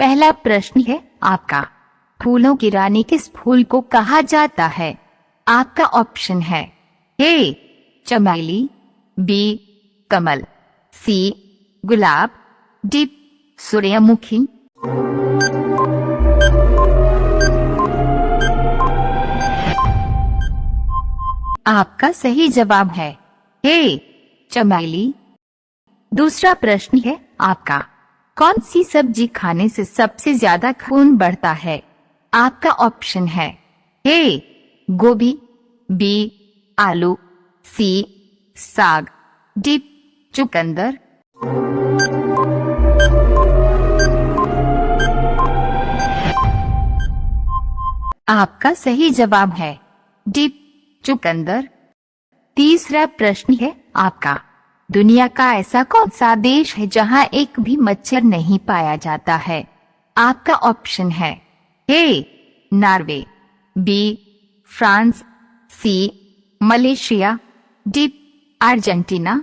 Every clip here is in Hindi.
पहला प्रश्न है आपका, फूलों की रानी किस फूल को कहा जाता है? आपका ऑप्शन है ए चमेली, बी कमल, सी गुलाब, डी सूर्यमुखी। आपका सही जवाब है ए चमेली। दूसरा प्रश्न है आपका, कौन सी सब्जी खाने से सबसे ज्यादा खून बढ़ता है? आपका ऑप्शन है ए गोभी, बी आलू, सी साग, डी चुकंदर। आपका सही जवाब है डी चुकंदर। तीसरा प्रश्न है आपका, दुनिया का ऐसा कौन सा देश है जहां एक भी मच्छर नहीं पाया जाता है? आपका ऑप्शन है A Norway, B France, C Malaysia, D Argentina.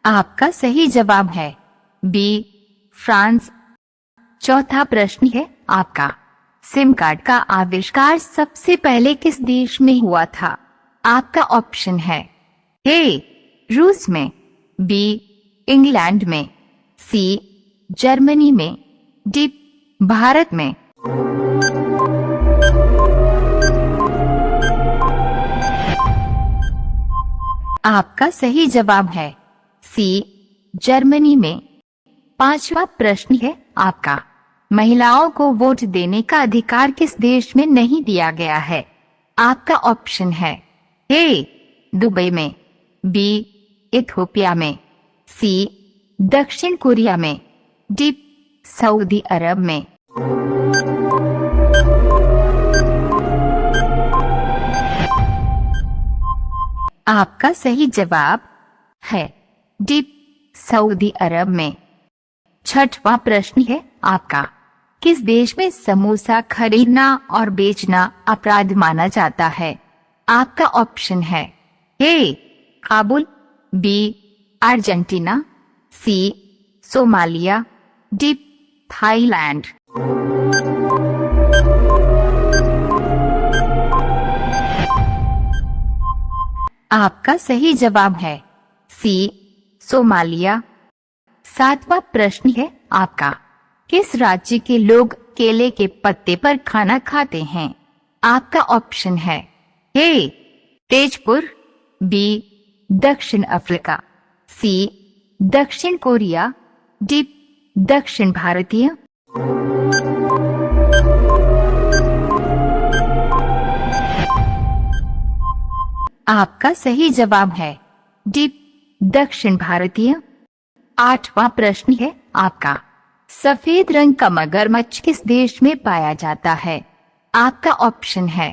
आपका सही जवाब है बी फ्रांस। चौथा प्रश्न है आपका, सिम कार्ड का आविष्कार सबसे पहले किस देश में हुआ था? आपका ऑप्शन है ए रूस में, बी इंग्लैंड में, सी जर्मनी में, डी भारत में। आपका सही जवाब है सी जर्मनी में। पांचवा प्रश्न है आपका, महिलाओं को वोट देने का अधिकार किस देश में नहीं दिया गया है? आपका ऑप्शन है ए दुबई में, बी इथियोपिया में, सी दक्षिण कोरिया में, डी सऊदी अरब में। आपका सही जवाब है डी सऊदी अरब में। छठवां प्रश्न है आपका, किस देश में समोसा खरीदना और बेचना अपराध माना जाता है? आपका ऑप्शन है ए काबुल, बी अर्जेंटीना, सी सोमालिया, डी थाईलैंड। आपका सही जवाब है सी सोमालिया। सातवां प्रश्न है आपका, किस राज्य के लोग केले के पत्ते पर खाना खाते हैं? आपका ऑप्शन है ए तेजपुर, बी दक्षिण अफ्रीका, सी दक्षिण कोरिया, डी दक्षिण भारतीय। आपका सही जवाब है डी दक्षिण भारतीय। आठवां प्रश्न है आपका, सफेद रंग का मगरमच्छ किस देश में पाया जाता है? आपका ऑप्शन है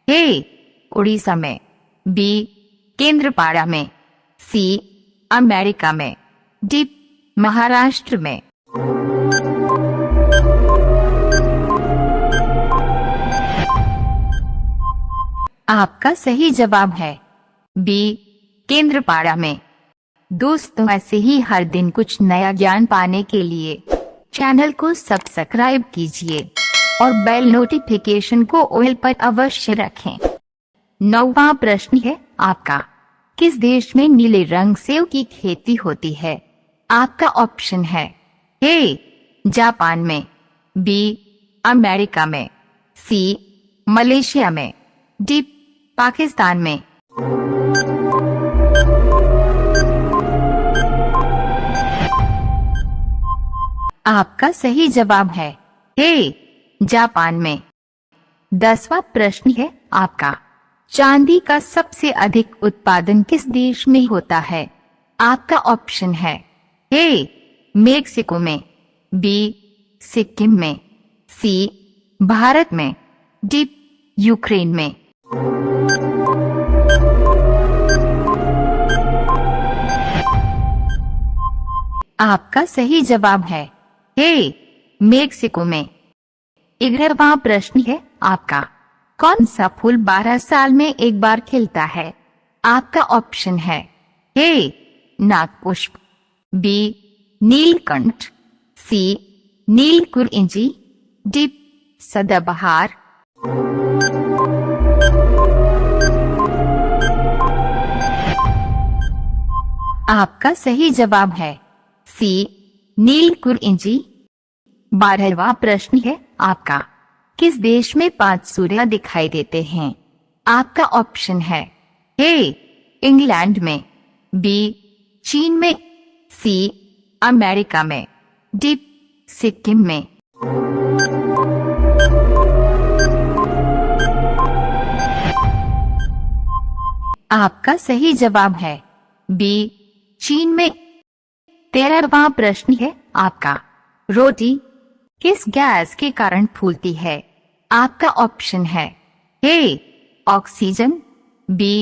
ए उड़ीसा में, बी केंद्रपाड़ा में, सी अमेरिका में, डी महाराष्ट्र में। आपका सही जवाब है बी केंद्रपाड़ा में। दोस्तों, ऐसे ही हर दिन कुछ नया ज्ञान पाने के लिए चैनल को सब्सक्राइब कीजिए और बेल नोटिफिकेशन को ऑल पर अवश्य रखें। 9वां प्रश्न है आपका, किस देश में नीले रंग सेव की खेती होती है? आपका ऑप्शन है ए जापान में, बी अमेरिका में, सी मलेशिया में, डी पाकिस्तान में। आपका सही जवाब है ए जापान में। 10वां प्रश्न है आपका, चांदी का सबसे अधिक उत्पादन किस देश में होता है? आपका ऑप्शन है ए मेक्सिको में, बी सिक्किम में, सी भारत में, डी यूक्रेन में। आपका सही जवाब है ए मेक्सिको में। 11वां प्रश्न है आपका, कौन सा फूल 12 साल में एक बार खिलता है? आपका ऑप्शन है ए नागपुष्प, बी नीलकंठ, सी नीलकुरिंजी, डी सदाबहार। आपका सही जवाब है सी नीलकुरिंजी। 12वां प्रश्न है आपका, किस देश में 5 सूर्य दिखाई देते हैं? आपका ऑप्शन है ए इंग्लैंड में, बी चीन में, सी अमेरिका में, डी सिक्किम में। आपका सही जवाब है बी चीन में। 13वां प्रश्न है आपका, रोटी किस गैस के कारण फूलती है? आपका ऑप्शन है A oxygen, B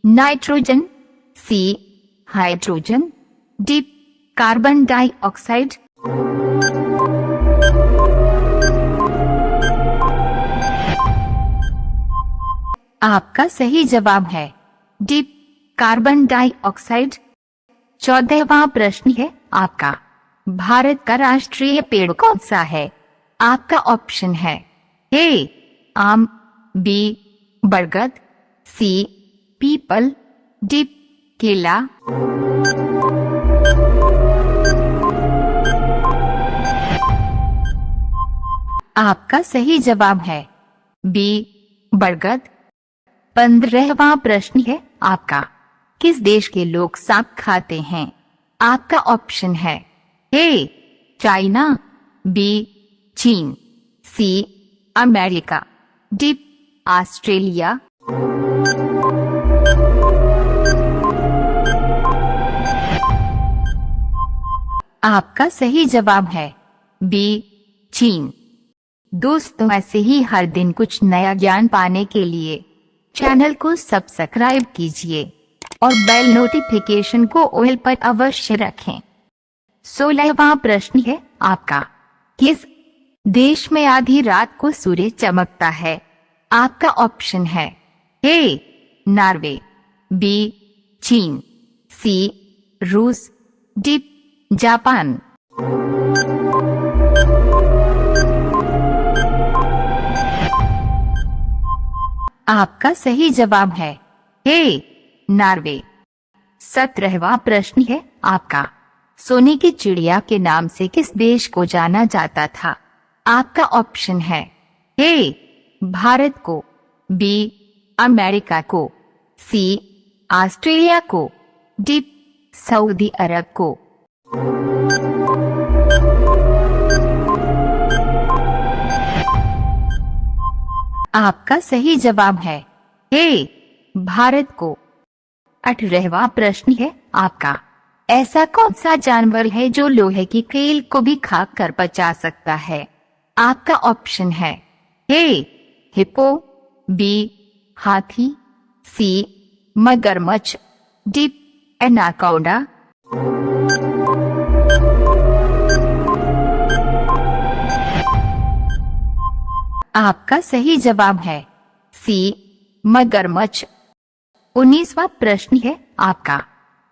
nitrogen, C hydrogen, D carbon dioxide. आपका सही जवाब है डी कार्बन डाइऑक्साइड। 14वां प्रश्न है आपका, भारत का राष्ट्रीय पेड़ कौन सा है? आपका ऑप्शन है ए आम, बी बरगद, सी पीपल, डी केला। आपका सही जवाब है बी बरगद। 15वां प्रश्न है आपका, किस देश के लोग सांप खाते हैं? आपका ऑप्शन है ए चाइना, बी चीन, सी अमेरिका, डी ऑस्ट्रेलिया। आपका सही जवाब है बी चीन। दोस्तों, ऐसे ही हर दिन कुछ नया ज्ञान पाने के लिए चैनल को सब्सक्राइब कीजिए और बेल नोटिफिकेशन को ऑल पर अवश्य रखें। 16वां प्रश्न है आपका, किस देश में आधी रात को सूर्य चमकता है? आपका ऑप्शन है ए नॉर्वे, बी चीन, सी रूस, डी जापान। आपका सही जवाब है ए नॉर्वे। 17वां प्रश्न है आपका, सोने की चिड़िया के नाम से किस देश को जाना जाता था? आपका ऑप्शन है ए भारत को, बी अमेरिका को, सी ऑस्ट्रेलिया को, डी सऊदी अरब को। आपका सही जवाब है ए भारत को। 18वां प्रश्न है आपका, ऐसा कौन सा जानवर है जो लोहे की कील को भी खाक कर पचा सकता है? आपका ऑप्शन है ए हिप्पो, बी हाथी, सी मगरमच्छ, डी एनाकोंडा। आपका सही जवाब है सी मगरमच्छ। 19वां प्रश्न है आपका,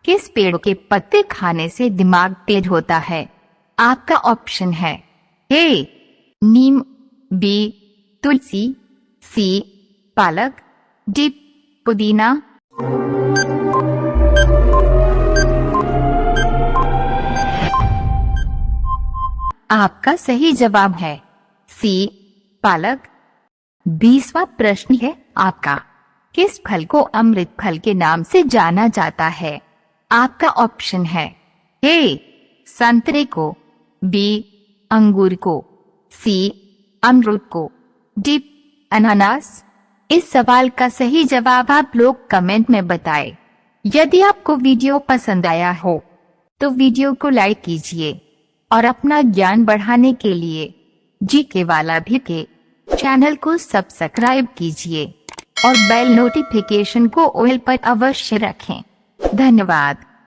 किस पेड़ के पत्ते खाने से दिमाग तेज होता है? आपका ऑप्शन है ए नीम, बी तुलसी, सी पालक, डी पुदीना। आपका सही जवाब है सी पालक। 20वां प्रश्न है आपका, किस फल को अमृत फल के नाम से जाना जाता है? आपका ऑप्शन है ए संतरे को, बी अंगूर को, सी अमरूद को, डी अनानास। इस सवाल का सही जवाब आप लोग कमेंट में बताएं। यदि आपको वीडियो पसंद आया हो तो वीडियो को लाइक कीजिए और अपना ज्ञान बढ़ाने के लिए जीके वाला भी के चैनल को सब्सक्राइब कीजिए और बेल नोटिफिकेशन को ऑल पर अवश्य रखें। धन्यवाद।